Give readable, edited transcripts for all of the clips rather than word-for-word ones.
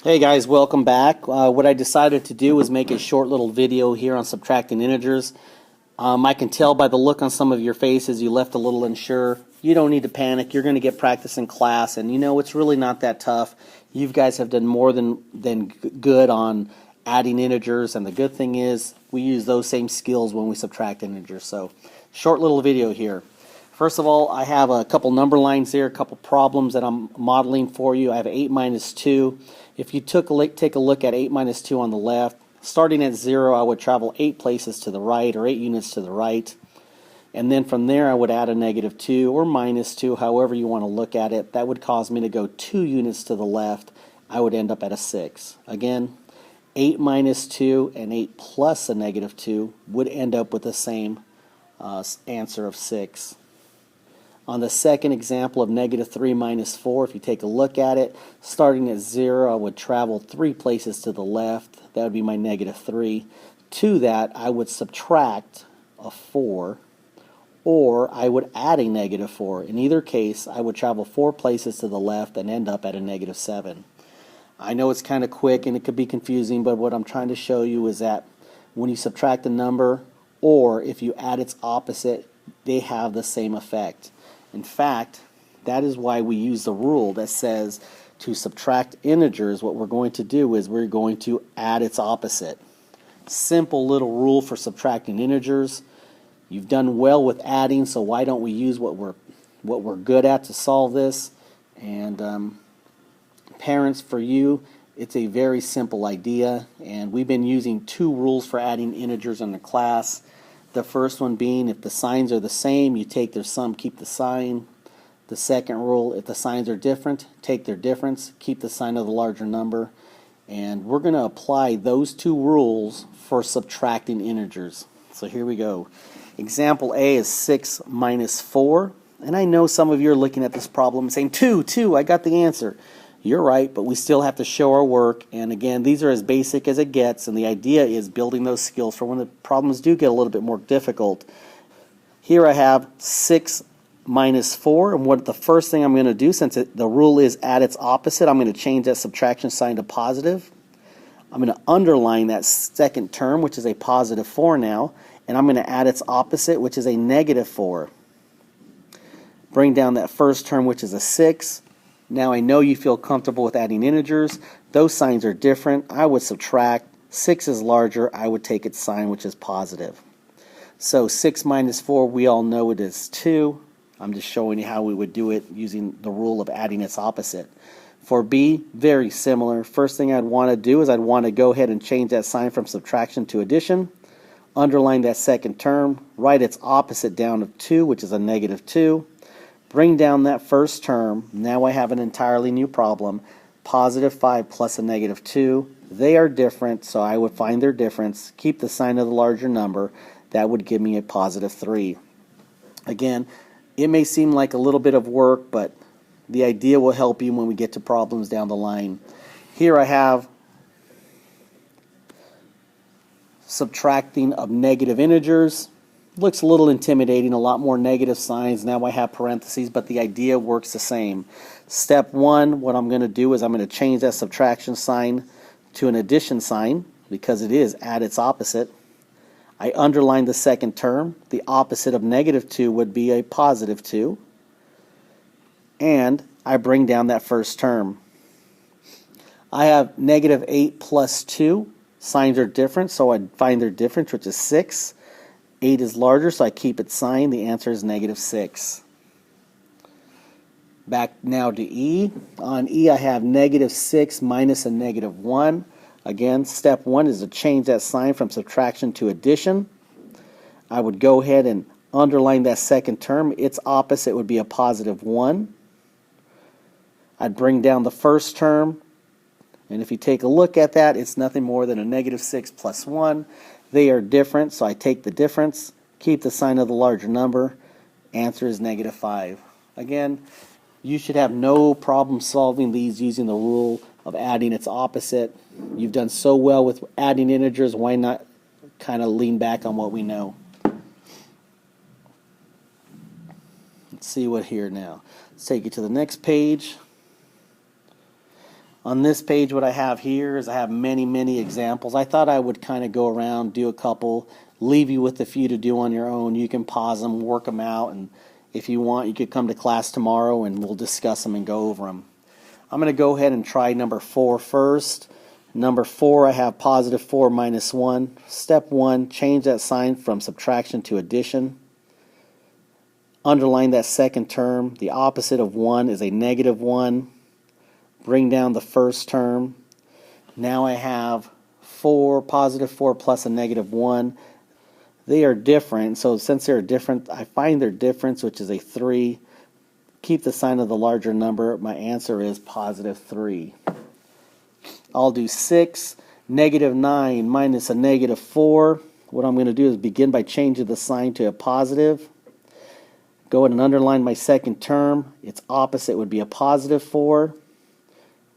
Hey guys, welcome back. What I decided to do was make a short little video here on subtracting integers. I can tell by the look on some of your faces you left a little unsure. You don't need to panic. You're going to get practice in class, and you know it's really not that tough. You guys have done more than good on adding integers, and the good thing is we use those same skills when we subtract integers. So, short little video here. First of all, I have a couple number lines here, a couple problems that I'm modeling for you. I have 8 minus 2. If you take a look at 8 minus 2 on the left, starting at 0, I would travel 8 places to the right, or 8 units to the right. And then from there, I would add a negative 2 or minus 2, however you want to look at it. That would cause me to go 2 units to the left. I would end up at a 6. Again, 8 minus 2 and 8 plus a negative 2 would end up with the same answer of 6. On the second example of negative 3 minus 4, if you take a look at it, starting at 0, I would travel 3 places to the left. That would be my negative 3. To that, I would subtract a 4, or I would add a negative 4. In either case, I would travel 4 places to the left and end up at a negative 7. I know it's kind of quick and it could be confusing, but what I'm trying to show you is that when you subtract a number, or if you add its opposite, they have the same effect. In fact, that is why we use the rule that says to subtract integers, what we're going to do is we're going to add its opposite. Simple little rule for subtracting integers. You've done well with adding, so why don't we use what we're good at to solve this? And parents, for you, it's a very simple idea, and we've been using 2 rules for adding integers in the class. The first one being if the signs are the same, you take their sum, keep the sign. The second rule, if the signs are different, take their difference, keep the sign of the larger number. And we're going to apply those 2 rules for subtracting integers. So here we go. Example A is 6 minus 4. And I know some of you are looking at this problem and saying, 2, I got the answer. You're right, but we still have to show our work. And again, these are as basic as it gets, and the idea is building those skills for when the problems do get a little bit more difficult. Here I have 6 minus 4, and what the first thing I'm going to do, since the rule is add its opposite, I'm going to change that subtraction sign to positive. I'm going to underline that second term, which is a positive 4 now, and I'm going to add its opposite, which is a negative 4. Bring down that first term, which is a 6. Now I know you feel comfortable with adding integers. Those signs are different. I would subtract. 6 is larger. I would take its sign, which is positive. So 6 minus 4, we all know it is 2. I'm just showing you how we would do it using the rule of adding its opposite. For B, very similar. First thing I'd want to do is I'd want to go ahead and change that sign from subtraction to addition. Underline that second term. Write its opposite down of 2, which is a negative 2. Bring down that first term. Now I have an entirely new problem. Positive 5 plus a negative 2. They are different, so I would find their difference. Keep the sign of the larger number. That would give me a positive 3. Again, it may seem like a little bit of work, but the idea will help you when we get to problems down the line. Here I have subtracting of negative integers. Looks a little intimidating, a lot more negative signs. Now I have parentheses, but the idea works the same. Step 1, what I'm going to do is I'm going to change that subtraction sign to an addition sign because it is add its opposite. I underline the second term. The opposite of negative 2 would be a positive 2. And I bring down that first term. I have negative 8 plus 2. Signs are different, so I'd find their difference, which is 6. 8 is larger, so I keep its sign. The answer is negative 6. Back now to E. On E, I have negative 6 minus a negative 1. Again, step 1 is to change that sign from subtraction to addition. I would go ahead and underline that second term. Its opposite would be a positive 1. I'd bring down the first term. And if you take a look at that, it's nothing more than a negative 6 plus 1. They are different, so I take the difference, keep the sign of the larger number. Answer is negative 5. Again, you should have no problem solving these using the rule of adding its opposite. You've done so well with adding integers, why not kind of lean back on what we know? Let's see what here now. Let's take you to the next page. On this page, what I have here is I have many examples. I thought I would kind of go around, do a couple, leave you with a few to do on your own. You can pause them, work them out, and if you want, you could come to class tomorrow and we'll discuss them and go over them. I'm going to go ahead and try number 4 first. Number 4, I have positive 4 minus 1. Step 1, change that sign from subtraction to addition. Underline that second term. The opposite of 1 is a negative 1. Bring down the first term. Now I have 4, positive 4 plus a negative 1. They are different, so since they're different, I find their difference, which is a 3. Keep the sign of the larger number. My answer is positive 3. I'll do 6, negative 9 minus a negative 4. What I'm going to do is begin by changing the sign to a positive. Go ahead and underline my second term. Its opposite would be a positive 4.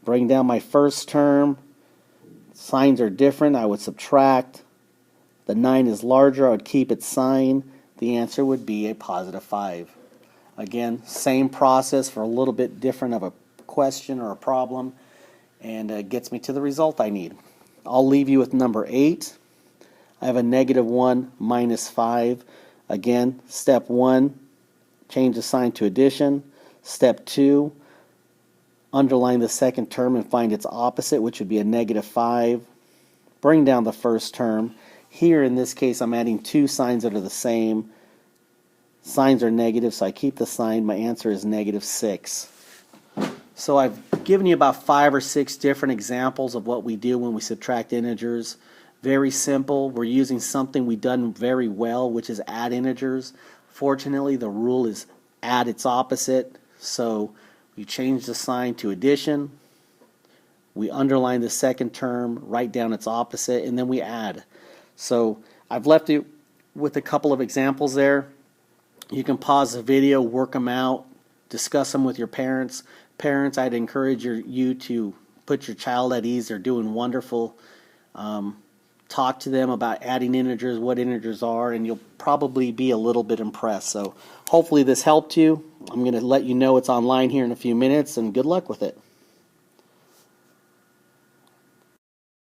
Bring down my first term. Signs are different. I would subtract. The 9 is larger. I would keep its sign. The answer would be a positive 5. Again, same process for a little bit different of a question or a problem, and gets me to the result I need. I'll leave you with number 8. I have a negative 1 minus 5. Again, step 1, change the sign to addition. Step 2, underline the second term and find its opposite, which would be a negative 5. Bring down the first term. Here, in this case, I'm adding two signs that are the same. Signs are negative, so I keep the sign. My answer is negative 6. So I've given you about 5 or 6 different examples of what we do when we subtract integers. Very simple. We're using something we've done very well, which is add integers. Fortunately, the rule is add its opposite. So we change the sign to addition. We underline the second term, write down its opposite, and then we add. So I've left you with a couple of examples there. You can pause the video, work them out, discuss them with your parents. Parents, I'd encourage you to put your child at ease. They're doing wonderful. Talk to them about adding integers, what integers are, and you'll probably be a little bit impressed. So hopefully this helped you. I'm going to let you know it's online here in a few minutes, and good luck with it.